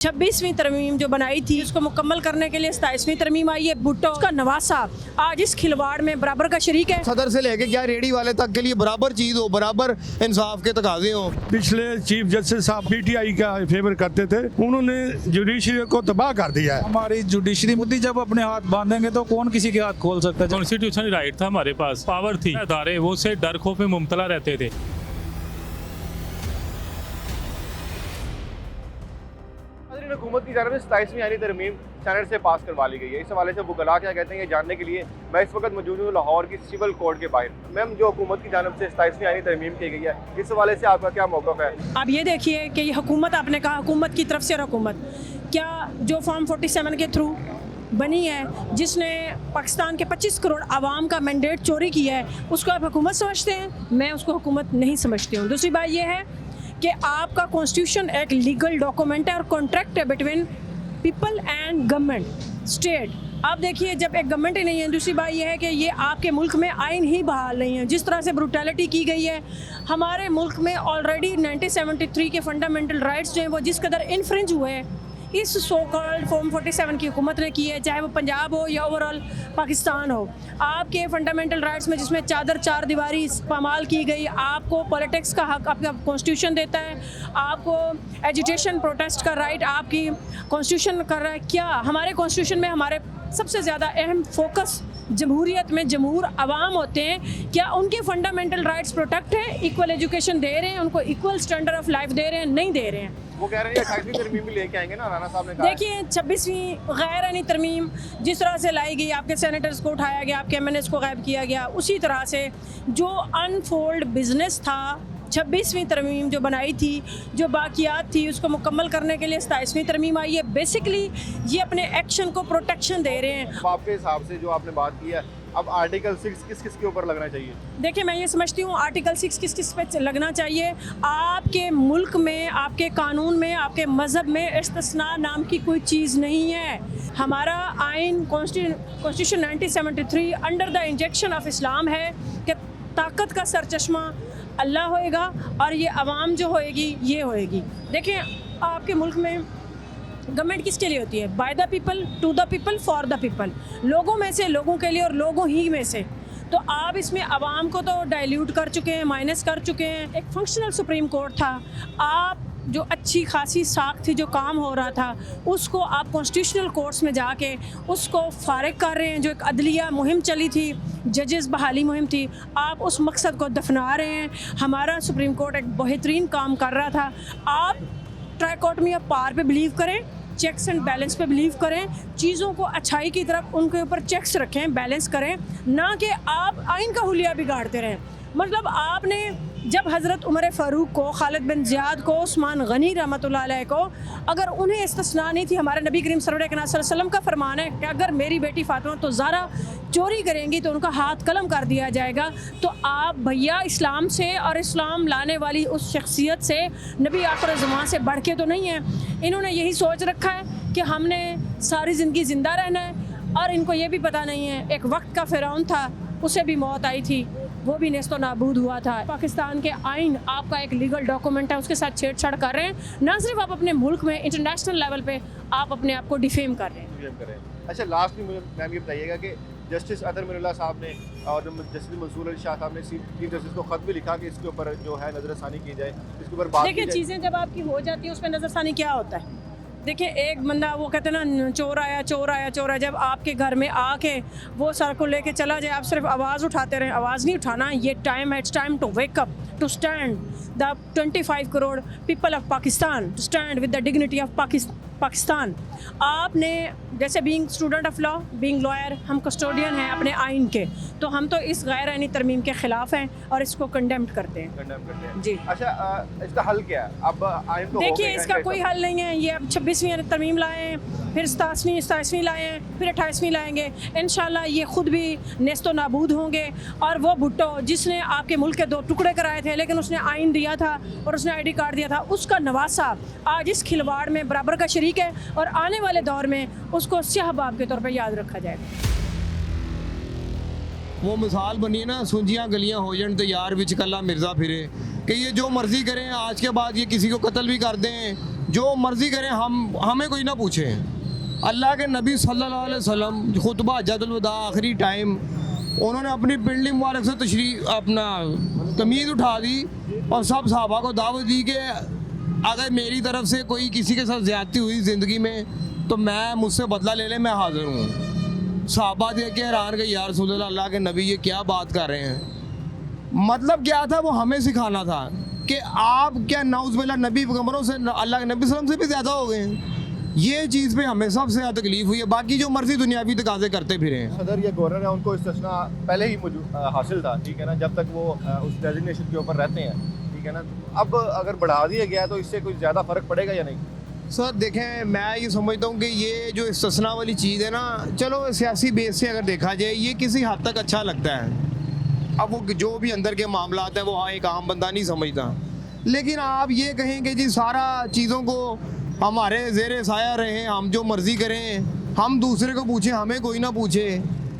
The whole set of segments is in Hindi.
26वीं तरमीम जो बनाई थी उसको मुकम्मल करने के लिए 27वीं तरमीम आई है। भुट्टो का नवासा आज इस खिलवाड़ में बराबर का शरीक है। सदर से लेके क्या रेडी वाले तक के लिए बराबर चीज हो, बराबर इंसाफ के तकाजे हो। पिछले चीफ जस्टिस साहब पीटीआई का फेवर करते थे, उन्होंने जुडिशरी को तबाह कर दिया है। हमारी जुडिशरी मुद्दी जब अपने हाथ बांधेंगे तो कौन किसी के हाथ खोल सकता है। कॉन्स्टिट्यूशनल राइट था, हमारे पास पावर थी, अदारे वो से डर खौफ में मुब्तला रहते थे। हुकूमत की जानिब से 27वीं आईनी तरमीम सेनेट से पास करवा ली गई है। इस हवाले से वकला क्या कहते हैं ये जानने के लिए मैं इस वक्त मौजूद हूँ लाहौर की सिविल कोर्ट के बाहर। मैम, जो हुकूमत की जानिब से 27वीं आईनी तरमीम की गई है, इस हवाले से आपका क्या मौक़िफ़ है? अब ये देखिए कि ये हुकूमत, आपने कहा हुकूमत की तरफ से, और हुकूमत क्या जो फॉर्म 47 के थ्रू बनी है, जिसने पाकिस्तान के 25 करोड़ आवाम का मैंडेट चोरी किया है, उसको आप हुकूमत समझते हैं? मैं उसको हुकूमत नहीं समझती हूँ। दूसरी बात यह है कि आपका कॉन्स्टिट्यूशन एक लीगल डॉक्यूमेंट है और कॉन्ट्रैक्ट है between people and government state. आप देखिए, जब एक गवर्नमेंट ही नहीं है, दूसरी बात यह है कि ये आपके मुल्क में आइन ही बहाल नहीं है। जिस तरह से ब्रूटैलिटी की गई है हमारे मुल्क में, ऑलरेडी 1973 के फंडामेंटल राइट्स जो हैं वो जिस कदर इन्फ्रिंज हुए हैं इस सो कॉल्ड फॉर्म 47 की हुकूमत ने की है, चाहे वो पंजाब हो या ओवरऑल पाकिस्तान हो। आपके फंडामेंटल राइट्स में जिसमें चार दीवारी इस्तेमाल की गई, आपको पॉलिटिक्स का हक आपका कॉन्स्टिट्यूशन देता है, आपको एजुटेशन प्रोटेस्ट का राइट आपकी कॉन्स्टिट्यूशन कर रहा है। क्या हमारे कॉन्स्टिट्यूशन में हमारे सबसे ज़्यादा अहम फोकस जमहूरियत में जमहूर अवाम होते हैं, क्या उनके फंडामेंटल राइट्स प्रोटेक्ट हैं? इक्वल एजुकेशन दे रहे हैं उनको, इक्वल स्टैंडर्ड ऑफ लाइफ दे रहे हैं? नहीं दे रहे हैं। वो कह रहे हैं 28वीं तरमीम भी लेके आएंगे ना, राना साहब ने कहा। देखिए, 26वीं गैर आईनी तरमीम जिस तरह से लाई गई, आपके सेनेटर्स को उठाया गया, आपके एमएनएस को गायब किया गया, उसी तरह से जो अनफोल्ड बिजनेस था 26वीं तरमीम जो बनाई थी, जो बाकियात थी, उसको मुकम्मल करने के लिए 27वीं तरमीम आई है। बेसिकली ये अपने एक्शन को प्रोटेक्शन दे रहे हैं। आपके हिसाब से जो आपने बात की है, अब आर्टिकल 6 किस किस के ऊपर लगना चाहिए? देखिए, मैं ये समझती हूँ आर्टिकल 6 किस किस पे लगना चाहिए। आपके मुल्क में, आपके कानून में, आपके मज़हब में इस्तिस्ना नाम की कोई चीज़ नहीं है। हमारा आइन constitution 1973 under the injection of Islam है कि ताकत का सरचश्मा अल्लाह होएगा और ये अवाम जो होएगी ये होएगी। देखिए, आपके मुल्क में गवर्नमेंट किसके लिए होती है? By the people, to the people, for the people. लोगों में से, लोगों के लिए और लोगों ही में से। तो आप इसमें अवाम को तो डाइल्यूट कर चुके हैं, माइनस कर चुके हैं। एक फंक्शनल सुप्रीम कोर्ट था, आप जो अच्छी खासी साख थी, जो काम हो रहा था, उसको आप कॉन्स्टिट्यूशनल कोर्ट्स में जाके उसको फारिग कर रहे हैं। जो एक अदलिया मुहिम चली थी, जजेस बहाली मुहिम थी, आप उस मकसद को दफना रहे हैं। हमारा सुप्रीम कोर्ट एक बेहतरीन काम कर रहा था। आप ट्राइकोटमी ऑफ पावर पे बिलीव करें, चेक्स एंड बैलेंस पे बिलीव करें, चीज़ों को अच्छाई की तरफ उनके ऊपर चेक्स रखें, बैलेंस करें, ना कि आप आइन का हुलिया बिगाड़ते रहें। मतलब आपने जब हज़रत उमर फ़ारूक को, खालिद बिन ज़ियाद को, उस्मान गनी रहमतुल्लाह अलैह को, अगर उन्हें इस्तिस्ना नहीं थी, हमारे नबी करीम सल्लल्लाहु अलैहि वसल्लम का फरमान है कि अगर मेरी बेटी फातिमा तो ज़ारा चोरी करेंगी तो उनका हाथ कलम कर दिया जाएगा। तो आप भैया इस्लाम से और इस्लाम लाने वाली उस शख्सियत से, नबी आखिर ज़मां से बढ़ के तो नहीं है। इन्होंने यही सोच रखा है कि हमने सारी ज़िंदगी ज़िंदा रहना है, और इनको ये भी पता नहीं है एक वक्त का फ़िरौन था, उसे भी मौत आई थी, वो भी नेस्तो नाबूद हुआ था। पाकिस्तान के आइन आपका एक लीगल डॉक्यूमेंट है, उसके साथ छेड़छाड़ कर रहे हैं। ना सिर्फ आप अपने मुल्क में, इंटरनेशनल लेवल पे आप अपने आप को डिफेम कर रहे हैं। अच्छा, लास्ट में मुझे मैम ये बताइएगा कि जस्टिस अतर मिनुल्लाह साहब ने और जस्टिस मंसूर अली शाह साहब ने चीफ जस्टिस को ख़त भी लिखा कि इसके ऊपर जो है नज़रसानी की जाए, इसके ऊपर बात। देखिए, चीज़ें जब आपकी हो जाती है उसमें नज़रसानी क्या होता है? देखिए, एक बंदा, वो कहते हैं ना, चोर आया चोर आया चोर आया, जब आपके घर में आके वो सर को लेके चला जाए, आप सिर्फ आवाज़ उठाते रहें। आवाज़ नहीं उठाना, ये टाइम है, it's time to wake up, to stand the 25 crore people of Pakistan, to stand with the dignity of Pakistan. आपने जैसे being student of law, being lawyer, हम कस्टोडियन हैं अपने आइन के, तो हम तो इस गैर आइनी तरमीम के ख़िलाफ़ हैं और इसको कंडेम्ड करते हैं। जी। अच्छा, इसका हल क्या है? अब आइन तो देखिए, इसका कोई हल नहीं है। ये अब 26वीं तरमीम लाए हैं, फिर 27वीं लाए हैं, फिर 28वीं लाएंगे। इंशाल्लाह ये ख़ुद भी नेस्तो नाबूद होंगे। और वो भुट्टो जिसने आपके मुल्क के 2 टुकड़े कराए थे, लेकिन उसने आइन दिया था और उसने ID कार्ड दिया था, उसका नवासा आज इस खिलवाड़ में बराबर का शरीक है, और आने वाले दौर में उसको स्याहबाब के तौर पर याद रखा जाएगा। वो मिसाल बनी है ना, सुंजियाँ गलियाँ हो जान तो यार विच कल्ला मिर्ज़ा फिरे, कि ये जो मर्ज़ी करें, आज के बाद ये किसी को कत्ल भी कर दें, जो मर्ज़ी करें, हमें कोई ना पूछे। अल्लाह के नबी सल्लल्लाहु अलैहि वसल्लम खुतबा हज्जतुल वदा आखिरी टाइम उन्होंने अपनी पिंडली मुबारक से अपना तमीज़ उठा दी और सब सहाबा को दावत दी कि अगर मेरी तरफ से कोई किसी के साथ ज़्यादती हुई ज़िंदगी में तो मैं मुझसे बदला ले ले, मैं हाज़िर हूँ। सहाबा देख के हैरान के यार रसूलुल्लाह, अल्लाह के नबी ये क्या बात कर रहे हैं। मतलब क्या था, वो हमें सिखाना था कि आप क्या नाउज़ुबिल्लाह नबी पैगम्बरों से, अल्लाह के नबी सल्लल्लाहु अलैहि वसल्लम से भी ज़्यादा हो गए हैं। ये चीज़ पे हमें सबसे ज़्यादा तकलीफ हुई है। बाकी जो मर्जी दुनियावी तकाजे करते फिरे हैं। सदर या गवर्नर है, उनको इस्तिस्ना पहले ही हासिल था, ठीक है ना, जब तक वो उस डेजिग्नेशन के ऊपर रहते हैं, ठीक है ना। अब अगर बढ़ा दिया गया तो इससे कुछ ज़्यादा फ़र्क पड़ेगा या नहीं? सर देखें, मैं ये समझता हूँ कि ये जो इस्तिस्ना वाली चीज़ है ना, चलो सियासी बेस से अगर देखा जाए ये किसी हद तक अच्छा लगता है। अब वो जो भी अंदर के मामलात हैं वो हाँ एक आम बंदा नहीं समझता, लेकिन आप ये कहें कि जी सारा चीज़ों को हमारे ज़ेरे साया रहे, हम जो मर्ज़ी करें, हम दूसरे को पूछें, हमें कोई ना पूछे,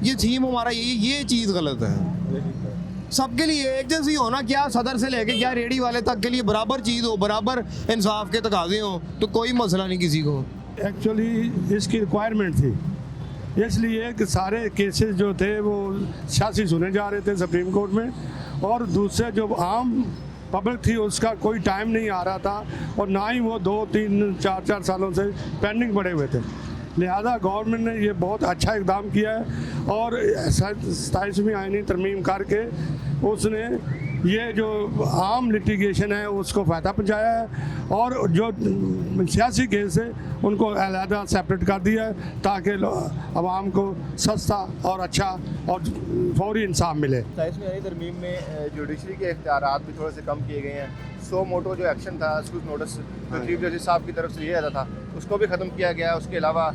ये थीम हमारा ये चीज़ गलत है। सबके लिए एक जैसी हो ना, क्या सदर से लेके क्या रेडी वाले तक के लिए बराबर चीज़ हो, बराबर इंसाफ के तकाजे हो, तो कोई मसला नहीं किसी को। एक्चुअली इसकी रिक्वायरमेंट थी, इसलिए कि सारे केसेस जो थे वो सियासी सुने जा रहे थे सुप्रीम कोर्ट में, और दूसरे जो आम पब्लिक थी उसका कोई टाइम नहीं आ रहा था, और ना ही वो 2, 3, 4 सालों से पेंडिंग पड़े हुए थे। लिहाजा गवर्नमेंट ने ये बहुत अच्छा इक़दाम किया है और 27वीं आईनी तरमीम करके उसने ये जो आम लिटिगेशन है उसको फ़ायदा पहुँचाया है, और जो सियासी केस है उनको अलहदा सेपरेट कर दिया है ताकि आवाम को सस्ता और अच्छा और फौरी इंसाफ मिले। 27वीं आईनी तरमीम में जुडिशरी के इख्तियारात भी थोड़े से कम किए गए हैं। सो मोटो जो एक्शन था, एक्सक्यूज नोटिस जो चीफ जस्टिस साहब की तरफ से लिया जाता था, उसको भी ख़त्म किया गया है। उसके अलावा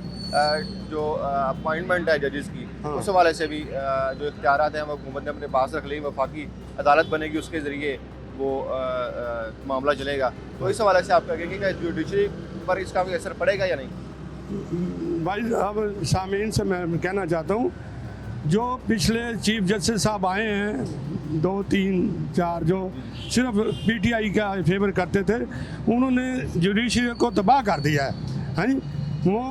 जो अपॉइंटमेंट है जजेस की, उस हवाले से भी जो इख्तियारात हैं वो हुकूमत ने अपने पास रख ली। वफाकी अदालत बनेगी, उसके ज़रिए वो मामला चलेगा। तो इस हवाले से आप कहेंगे कि जुडिशरी पर इसका कोई असर पड़ेगा या नहीं? भाई अब सामीन से मैं कहना चाहता हूँ, जो पिछले चीफ जस्टिस साहब आए हैं 2, 3, 4 जो सिर्फ पीटीआई का फेवर करते थे, उन्होंने जुडिशरी को तबाह कर दिया है जी। वो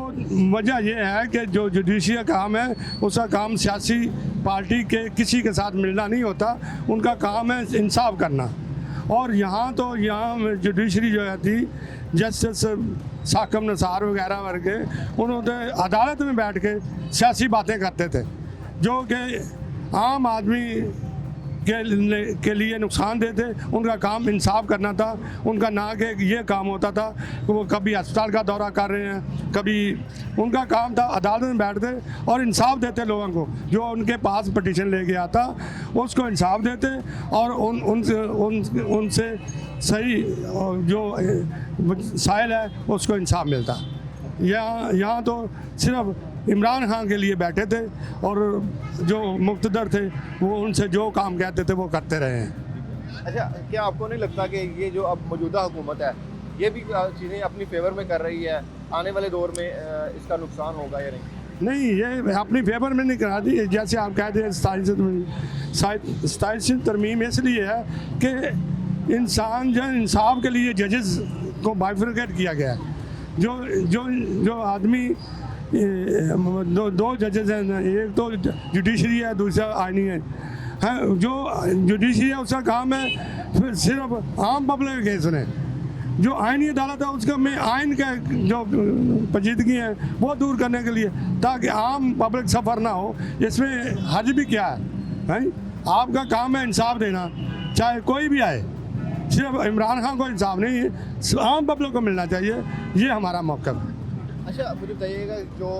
वजह यह है कि जो जुडिशरी काम है उसका काम सियासी पार्टी के किसी के साथ मिलना नहीं होता, उनका काम है इंसाफ करना। और यहाँ जुडिशरी जो है थी, जस्टिस साकम नसार वगैरह वर्गे, उन्होंने अदालत में बैठ के सियासी बातें करते थे जो कि आम आदमी के लिए नुकसानदेह थे। उनका काम इंसाफ करना था, उनका ना कि ये काम होता था कि वो कभी अस्पताल का दौरा कर रहे हैं, कभी उनका काम था अदालत में बैठते और इंसाफ देते लोगों को। जो उनके पास पटिशन लेके आता उसको इंसाफ देते और उनसे सही जो साइल है उसको इंसाफ मिलता। यहाँ तो सिर्फ इमरान खान के लिए बैठे थे और जो मुक़्तदर थे वो उनसे जो काम कहते थे वो करते रहे हैं। अच्छा, क्या आपको नहीं लगता कि ये जो अब मौजूदा हुकूमत है ये भी चीज़ें अपनी फेवर में कर रही है, आने वाले दौर में इसका नुकसान होगा या नहीं? नहीं, ये अपनी फेवर में नहीं करा दी। जैसे आप कहते हैं 27वीं तरमीम इसलिए है कि इंसाफ के लिए जजेस को बाइफरकेट किया गया है। जो आदमी दो जजेस हैं, एक तो जुडिशरी है, दूसरा आईनी है। जो जुडिशरी है उसका काम है सिर्फ आम पब्लिक के केस में, जो आईनी अदालत है उसका में आइन का जो पेचीदगी है वो दूर करने के लिए, ताकि आम पब्लिक सफ़र ना हो। इसमें हर्ज भी क्या है? आपका काम है इंसाफ देना, चाहे कोई भी आए। सिर्फ इमरान खान को इंसाफ नहीं है, आम पब्लिक को मिलना चाहिए। ये हमारा मौक़िफ़ है। अच्छा, मुझे बताइएगा जो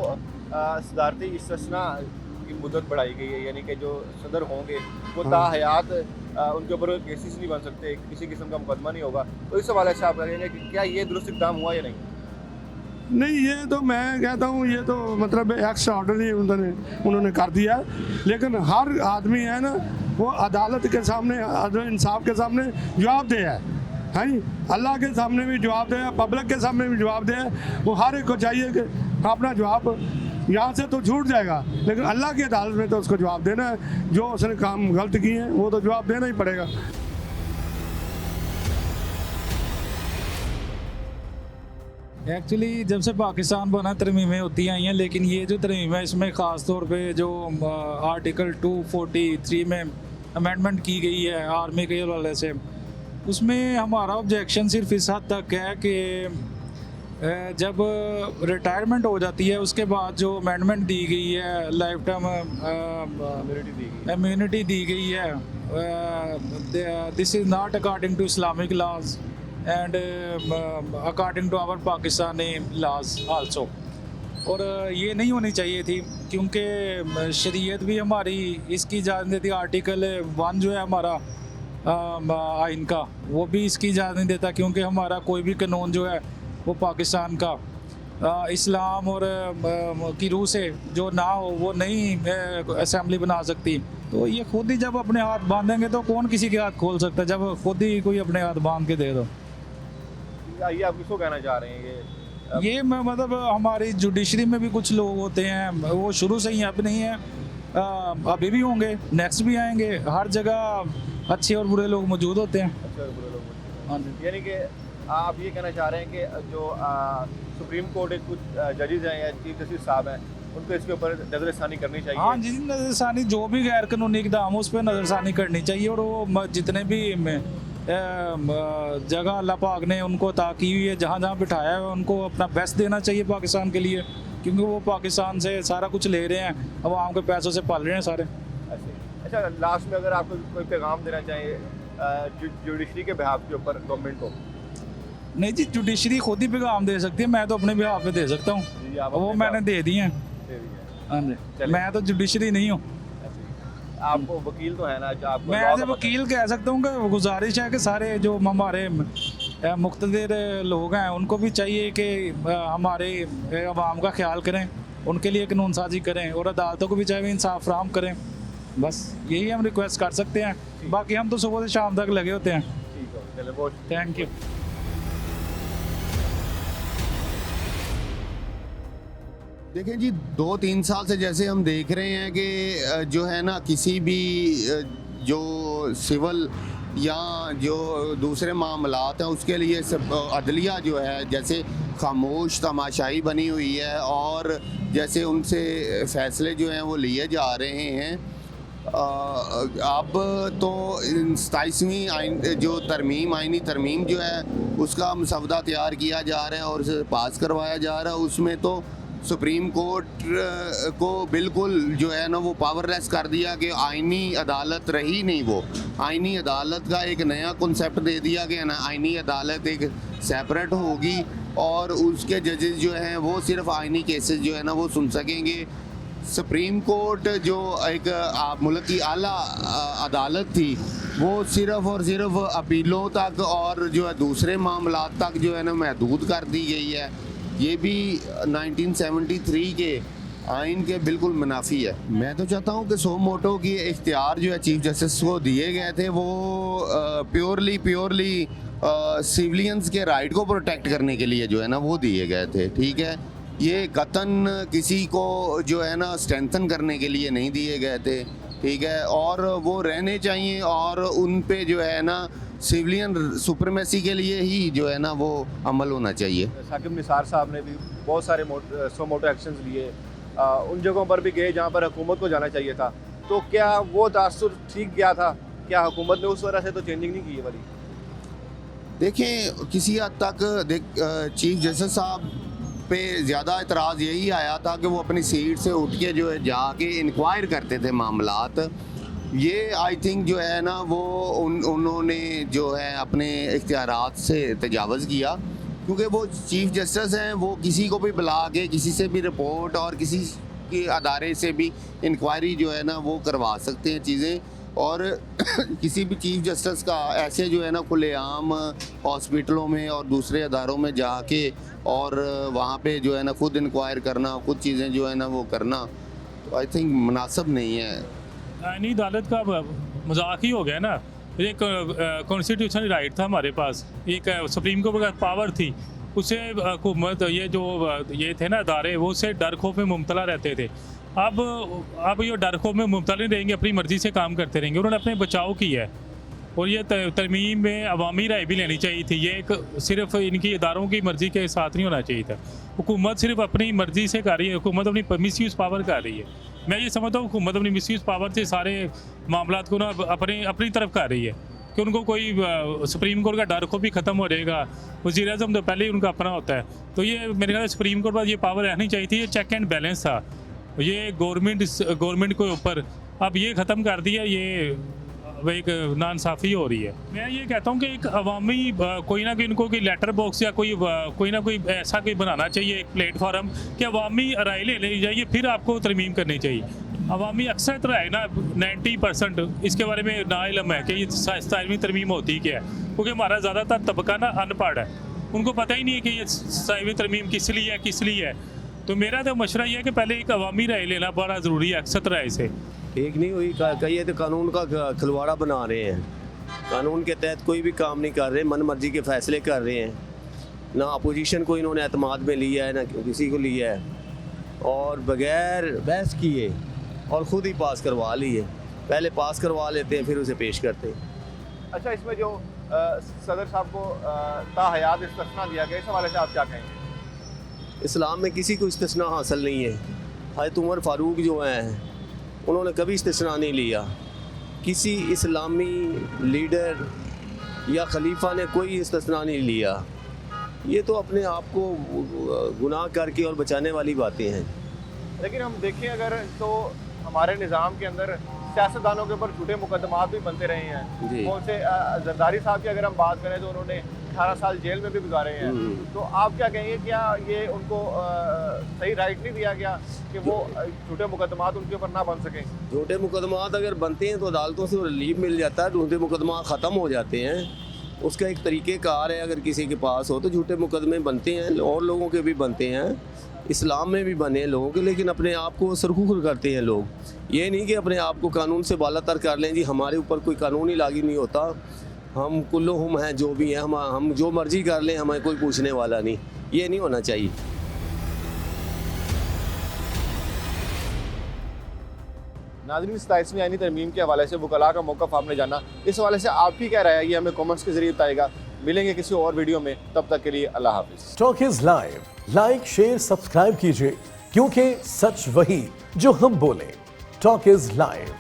सदारती इस्तिस्ना की मुद्दत बढ़ाई गई है, यानी कि जो सदर होंगे वो ताहयात उनके ऊपर केसेस नहीं बन सकते, किसी किस्म का मुकदमा नहीं होगा, तो इस हवाले से आप कहेंगे कि क्या ये दुरुस्त इक़दाम हुआ या नहीं? नहीं, ये तो मैं कहता हूँ ये तो मतलब एक्स्ट्रा ऑर्डनरी उन्होंने कर दिया। लेकिन हर आदमी है ना वो अदालत के सामने, इंसाफ के सामने जवाबदेह है। हाँ जी, अल्लाह के सामने भी जवाबदेह है, पब्लिक के सामने भी जवाबदेह है। वो हर एक को चाहिए कि अपना जवाब यहाँ से तो छूट जाएगा, लेकिन अल्लाह की अदालत में तो उसको जवाब देना है। जो उसने काम गलत किए हैं वो तो जवाब देना ही पड़ेगा। एक्चुअली जब से पाकिस्तान बना तरमीमें होती आई हैं, लेकिन ये जो तरमीम है इसमें ख़ास तौर पे जो आर्टिकल 243 में अमेंडमेंट की गई है आर्मी के हवाले से, उसमें हमारा ऑब्जेक्शन सिर्फ इस हद तक है कि जब रिटायरमेंट हो जाती है उसके बाद जो अमेंडमेंट दी गई है, लाइफ टाइम इम्यूनिटी दी गई है, this is not according to Islamic laws and according to our Pakistani laws also. और ये नहीं होनी चाहिए थी, क्योंकि शरीयत भी हमारी इसकी इजाज़त देती। आर्टिकल 1 जो है हमारा आइन का, वो भी इसकी इजाज़त नहीं देता, क्योंकि हमारा कोई भी कानून जो है वो पाकिस्तान का इस्लाम और की रूह से जो ना हो वो नहीं असेंबली बना सकती। तो ये खुद ही जब अपने हाथ बांधेंगे तो कौन किसी के हाथ खोल सकता है, जब खुद ही कोई अपने हाथ बांध के दे दो। ये आप किसको कहना चाह रहे हैं ये मतलब हमारी जुडिशरी में भी कुछ लोग होते हैं, वो शुरू से ही अब नहीं है, अभी भी होंगे, नेक्स्ट भी आएंगे। हर जगह अच्छे और बुरे लोग मौजूद होते हैं। अच्छे और बुरे लोग? हाँ जी। यानी कि आप ये कहना चाह रहे हैं कि जो सुप्रीम कोर्ट के कुछ जजेस हैं या चीफ जस्टिस साहब हैं, उनको इसके ऊपर नज़रसानी करनी चाहिए? हाँ जी, नज़रसानी जो भी गैर कानूनी इकदाम हो उस पर नज़रसानी करनी चाहिए। और वो जितने भी जगह अल्लाह पाक ने उनको अता की हुई है, जहाँ जहाँ बिठाया है, उनको अपना बेस्ट देना चाहिए पाकिस्तान के लिए, क्योंकि वो पाकिस्तान से सारा कुछ ले रहे हैं, अवाम के पैसों से पाल रहे हैं सारे। अच्छा, लास्ट में अगर आपको कोई पैगाम देना चाहिए जुडिशरी के बिहाफ के ऊपर गवर्नमेंट को? नहीं जी, जुडिशरी खुद ही पैगाम दे सकती है, मैं तो अपने बिहाफ पे दे सकता हूँ, वो मैंने दे दी हैं। हाँ जी, मैं तो जुडिशरी नहीं हूँ। आपको वकील तो है ना, आपको मैं एज ए वकील कह सकता हूँ कि गुजारिश है कि सारे जो हमारे मुख्तदिर लोग हैं उनको भी चाहिए कि हमारे अवाम का ख्याल करें, उनके लिए कानून साजी करें, और अदालतों को भी चाहिए इंसाफ फराहम करें। बस यही हम रिक्वेस्ट कर सकते हैं, बाकी हम तो सुबह से शाम तक लगे होते हैं। ठीक है, चलो बहुत थैंक यू। देखें जी, 2-3 साल से जैसे हम देख रहे हैं कि जो है ना, किसी भी जो सिविल या जो दूसरे मामलात हैं उसके लिए अदलिया जो है जैसे खामोश तमाशाई बनी हुई है, और जैसे उनसे फ़ैसले जो हैं वो लिए जा रहे हैं। अब तो 27वीं आइन जो आइनी तरमीम जो है उसका मसवदा तैयार किया जा रहा है और उसे पास करवाया जा रहा है। उसमें तो सुप्रीम कोर्ट को बिल्कुल जो है ना वो पावरलेस कर दिया कि आइनी अदालत रही नहीं, वो आइनी अदालत का एक नया कॉन्सेप्ट दे दिया कि ना आइनी अदालत एक सेपरेट होगी और उसके जजेस जो हैं वो सिर्फ आइनी केसेस जो है ना वो सुन सकेंगे। सुप्रीम कोर्ट जो एक मुल्क की आला अदालत थी वो सिर्फ और सिर्फ अपीलों तक और जो है दूसरे मामलात तक जो है ना महदूद कर दी गई है। ये भी 1973 के आइन के बिल्कुल मुनाफी है। मैं तो चाहता हूँ कि सो मोटो की इख्तियार जो है चीफ जस्टिस को दिए गए थे वो प्योरली सिविलियंस के राइट को प्रोटेक्ट करने के लिए जो है ना वो दिए गए थे। ठीक है, ये कतन किसी को जो है ना स्ट्रेंथन करने के लिए नहीं दिए गए थे। ठीक है, और वो रहने चाहिए और उन पे जो है ना सिविलियन सुप्रीमेसी के लिए ही जो है ना वो अमल होना चाहिए। साकिब निसार साहब ने भी बहुत सारे सो मोटो एक्शंस लिए, उन जगहों पर भी गए जहाँ पर हुकूमत को जाना चाहिए था, तो क्या वो तासुर ठीक गया था? क्या हुकूमत ने उस वजह से तो चेंजिंग नहीं की है वाली? देखें, किसी हद तक चीफ जस्टिस साहब पे ज़्यादा एतराज़ यही आया था कि वो अपनी सीट से उठ के जो है जाके इंक्वायर करते थे मामलात। ये आई थिंक जो है ना वो उन्होंने जो है अपने इख्तियारात से तजावज़ किया, क्योंकि वो चीफ जस्टिस हैं, वो किसी को भी बुला के किसी से भी रिपोर्ट और किसी के अदारे से भी इंक्वायरी जो है ना वो करवा सकते हैं चीज़ें। और किसी भी चीफ जस्टिस का ऐसे जो है ना खुलेआम हॉस्पिटलों में और दूसरे अदारों में जाके और वहाँ पे जो है ना खुद इंक्वायर करना, खुद चीज़ें जो है ना वो करना, तो आई थिंक मुनासिब नहीं है। आइनी अदालत का मजाक ही हो गया ना। एक कॉन्स्टिट्यूशनल राइट था हमारे पास, एक सुप्रीम कोर्ट का पावर थी, उससे हुकूमत ये थे ना अदारे, वो उससे डर खौफ में मुब्तला रहते थे। अब ये डर खौफ में मुब्तला नहीं रहेंगे, अपनी मर्ज़ी से काम करते रहेंगे। उन्होंने अपने बचाव किया है, और ये तरमीम में अवामी राय भी लेनी चाहिए थी। ये एक सिर्फ इनकी इदारों की मर्ज़ी के साथ नहीं होना चाहिए था। हुकूमत सिर्फ अपनी मर्ज़ी से कर रही है, हुकूमत अपनी मिसयूज़ पावर कर रही है। मैं ये समझता हूँ हुकूमत अपनी मिसयूज़ पावर से सारे मामलात को ना अपनी तरफ कर रही है कि उनको कोई सुप्रीम कोर्ट का डर को भी ख़त्म हो जाएगा। वज़ीर आज़म तो पहले ही उनका अपना होता है, तो ये मेरे ख्याल से सुप्रीम कोर्ट पर ये पावर रहनी चाहिए थी। ये चेक एंड बैलेंस था, ये गवर्नमेंट के ऊपर अब ये ख़त्म कर दिया। ये एक नाइंसाफ़ी हो रही है। मैं ये कहता हूँ कि एक अवामी कोई ना कोई इनको कोई लेटर बॉक्स या कोई ना कोई ऐसा कोई बनाना चाहिए एक प्लेटफॉर्म कि अवामी राय ले जाइए, फिर आपको तरमीम करनी चाहिए। अवामी अक्सर तरह है ना 90% इसके बारे में ना इल्म है कि ये 27वीं तरमीम होती क्या है, क्योंकि हमारा ज़्यादातर तबका ना अनपढ़ है, उनको पता ही नहीं है कि ये 27वीं तरमीम किस लिए है। तो मेरा तो मशवरा ये है कि पहले एक अवामी राय लेना बड़ा ज़रूरी है। अक्सर तरह से ठीक नहीं हुई, कई तो कानून का खिलवाड़ा बना रहे हैं, कानून के तहत कोई भी काम नहीं कर रहे, मन मर्जी के फैसले कर रहे हैं। ना अपोजिशन को इन्होंने एतमाद में लिया है, ना किसी को लिया है, और बगैर बहस किए और ख़ुद ही पास करवा लिए। पहले पास करवा लेते हैं, फिर उसे पेश करते हैं। अच्छा, इसमें जो सदर साहब को ताहयात इस्तिस्ना दिया गया, इस हवाले से आप क्या कहेंगे? इस्लाम में किसी को इस्तिस्ना हासिल नहीं है। हज़रत उमर फ़ारूक जो हैं उन्होंने कभी इस्तिस्ना नहीं लिया। किसी इस्लामी लीडर या खलीफा ने कोई इस्तिस्ना नहीं लिया। ये तो अपने आप को गुनाह करके और बचाने वाली बातें हैं। लेकिन हम देखें अगर तो हमारे निज़ाम के अंदर सियासतदानों के ऊपर झूठे मुकदमात भी बनते रहे हैं। जी। कौन से जरदारी साहब की अगर हम बात करें तो उन्होंने 18 साल जेल में भी गुजारे हैं। तो आप क्या कहेंगे, क्या ये उनको सही राइट नहीं दिया गया कि वो झूठे मुकदमात उनके ऊपर ना बन सकें? झूठे मुकदमात अगर बनते हैं तो अदालतों से रिलीफ मिल जाता है, झूठे मुकदमात ख़त्म हो जाते हैं। उसका एक तरीक़ेकार है, अगर किसी के पास हो तो झूठे मुकदमे बनते हैं, और लोगों के भी बनते हैं, इस्लाम में भी बने हैं लोगों के, लेकिन अपने आप को सरखुर करते हैं लोग। ये नहीं कि अपने आप को कानून से बालातर कर लें, जी हमारे ऊपर कोई कानून ही लागू नहीं होता, हम कुल्लुहुम हैं, जो भी हैं, हम जो मर्जी कर लें, हमें कोई पूछने वाला नहीं। ये नहीं होना चाहिए। नाज़रीन, 27वीं आईनी तरमीम के हवाले से वकला का मौक़िफ़ आपने जाना। इस हवाले से आपकी क्या राय है, ये हमें कमेंट्स के ज़रिए बताएगा। मिलेंगे किसी और वीडियो में, तब तक के लिए अल्लाह हाफ़िज़। Talk is live, like share subscribe कीजिए, क्योंकि सच वही जो हम बोले। Talk is live.